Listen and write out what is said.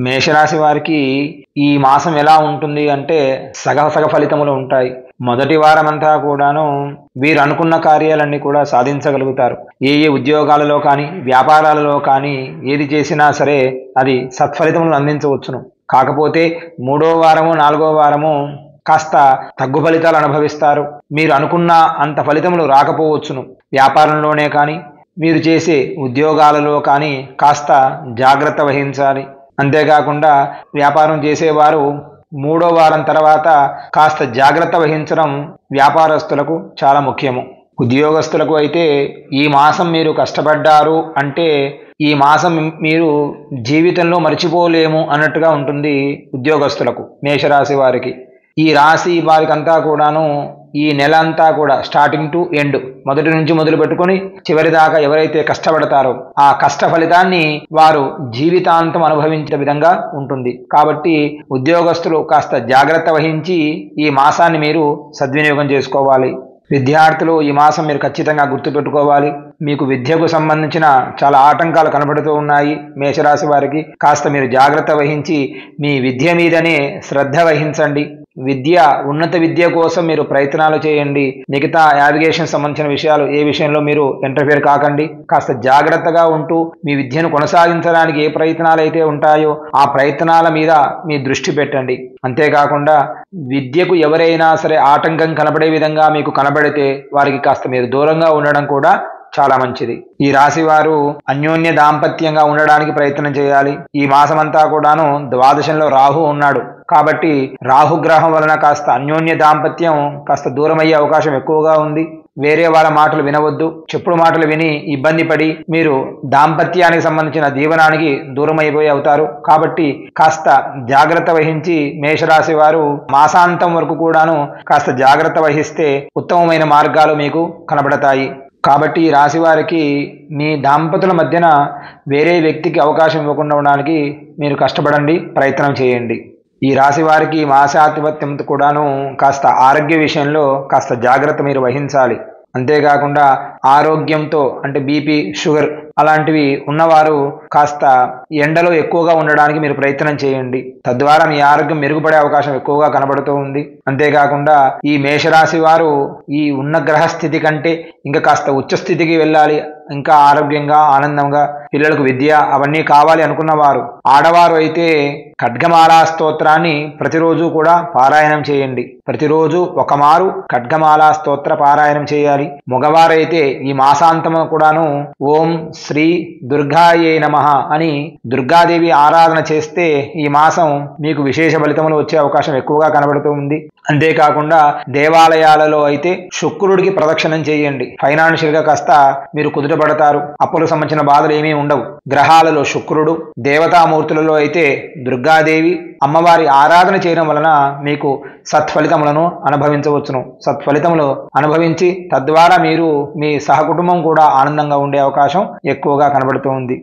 మేషరాశి వారికి ఈ మాసం ఎలా ఉంటుంది అంటే సగ ఫలితములు ఉంటాయి. మొదటి వారమంతా కూడాను వీరు అనుకున్న కార్యాలన్నీ కూడా సాధించగలుగుతారు. ఏ ఉద్యోగాలలో కానీ వ్యాపారాలలో కానీ ఏది చేసినా సరే అది సత్ఫలితములను అందించవచ్చును. కాకపోతే 3వ వారము 4వ వారము కాస్త తగ్గు ఫలితాలు అనుభవిస్తారు. మీరు అనుకున్న అంత ఫలితములు రాకపోవచ్చును. వ్యాపారంలోనే కానీ మీరు చేసే ఉద్యోగాలలో కానీ కాస్త జాగ్రత్త వహించాలి. అంతేకాకుండా వ్యాపారం చేసేవారు 3వ వారం తర్వాత కాస్త జాగ్రత్త వహించడం వ్యాపారస్తులకు చాలా ముఖ్యము. ఉద్యోగస్తులకు అయితే ఈ మాసం మీరు కష్టపడ్డారు అంటే ఈ మాసం మీరు జీవితంలో మర్చిపోలేము అన్నట్టుగా ఉంటుంది ఉద్యోగస్తులకు, మేషరాశి వారికి. ఈ రాశి వారికంతా కూడాను ఈ నెల అంతా కూడా స్టార్టింగ్ టు ఎండ్, మొదటి నుంచి మొదలు పెట్టుకొని చివరి దాకా ఎవరైతే కష్టపడతారో ఆ కష్ట ఫలితాన్ని వారు జీవితాంతం అనుభవించే విధంగా ఉంటుంది. కాబట్టి ఉద్యోగస్తులు కాస్త జాగ్రత్త వహించి ఈ మాసాన్ని మీరు సద్వినియోగం చేసుకోవాలి. విద్యార్థులు ఈ మాసం మీరు ఖచ్చితంగా గుర్తుపెట్టుకోవాలి. మీకు విద్యకు సంబంధించిన చాలా ఆటంకాలు కనబడుతూ ఉన్నాయి. మేషరాశి వారికి కాస్త మీరు జాగ్రత్త వహించి మీ విద్య మీదనే శ్రద్ధ వహించండి. ఉన్నత విద్య కోసం మీరు ప్రయత్నాలు చేయండి. మిగతా నావిగేషన్ సంబంధించిన విషయాలు ఏ విషయంలో మీరు ఇంటర్ఫియర్ కాకండి. కాస్త జాగ్రత్తగా ఉంటూ మీ విద్యను కొనసాగించడానికి ఏ ప్రయత్నాలు అయితే ఉంటాయో ఆ ప్రయత్నాల మీద మీ దృష్టి పెట్టండి. అంతేకాకుండా విద్యకు ఎవరైనా సరే ఆటంకం కనబడే విధంగా మీకు కనబడితే వారికి కాస్త మీరు దూరంగా ఉండడం కూడా చాలా మంచిది. ఈ రాశి వారు అన్యోన్య దాంపత్యంగా ఉండడానికి ప్రయత్నం చేయాలి. ఈ మాసమంతా కూడాను ద్వాదశంలో రాహు ఉన్నాడు కాబట్టి రాహుగ్రహం వలన కాస్త అన్యోన్య దాంపత్యం కాస్త దూరం అయ్యే అవకాశం ఎక్కువగా ఉంది. వేరే వాళ్ళ మాటలు వినవద్దు. చెప్పుడు మాటలు విని ఇబ్బంది పడి మీరు దాంపత్యానికి సంబంధించిన జీవనానికి దూరం అయిపోయి అవుతారు. కాబట్టి కాస్త జాగ్రత్త వహించి మేషరాశి వారు మాసాంతం వరకు కూడాను కాస్త జాగ్రత్త వహిస్తే ఉత్తమమైన మార్గాలు మీకు కనబడతాయి. కాబట్టి ఈ రాశి వారికి మీ దాంపతుల మధ్యన వేరే వ్యక్తికి అవకాశం ఇవ్వకుండా ఉండడానికి మీరు కష్టపడండి, ప్రయత్నం చేయండి. ఈ రాశి వారికి మాసాధిపత్యంతో కూడాను కాస్త ఆరోగ్య విషయంలో కాస్త జాగ్రత్త మీరు వహించాలి. అంతేకాకుండా ఆరోగ్యంతో అంటే బీపీ, షుగర్ అలాంటివి ఉన్నవారు కాస్త ఎండలో ఎక్కువగా ఉండడానికి మీరు ప్రయత్నం చేయండి. తద్వారా మీ ఆరోగ్యం మెరుగుపడే అవకాశం ఎక్కువగా కనబడుతూ ఉంది. అంతేకాకుండా ఈ మేషరాశి వారు ఈ ఉన్న గ్రహస్థితి కంటే ఇంకా కాస్త ఉచ్చ స్థితికి వెళ్ళాలి, ఇంకా ఆరోగ్యంగా ఆనందంగా పిల్లలకు విద్య అవన్నీ కావాలి అనుకున్నవారు, ఆడవారు అయితే ఖడ్గమాలా స్తోత్రాన్ని ప్రతిరోజు కూడా పారాయణం చేయండి. ప్రతిరోజు ఒక మారు ఖడ్గమాలా స్తోత్ర పారాయణం చేయాలి. మగవారైతే ఈ మాసాంతము కూడాను ఓం శ్రీ దుర్గాయే నమః అని దుర్గాదేవి ఆరాధన చేస్తే ఈ మాసం మీకు విశేష ఫలితములు వచ్చే అవకాశం ఎక్కువగా కనబడుతూ ఉంది. అంతేకాకుండా దేవాలయాలలో అయితే శుక్రుడికి ప్రదక్షిణం చేయండి. ఫైనాన్షియల్ గా కాస్త మీరు కుదుటపడతారు. అప్పులకు సంబంధించిన బాధలు ఏమీ ఉండవు. గ్రహాలలో శుక్రుడు, దేవతామూర్తులలో అయితే దుర్గాదేవి అమ్మవారి ఆరాధన చేయడం వలన మీకు సత్ఫలితములను అనుభవించవచ్చును. సత్ఫలితములు అనుభవించి తద్వారా మీరు మీ సహకుటుంబం కూడా ఆనందంగా ఉండే అవకాశం ఎక్కువగా కనబడుతూ ఉంది.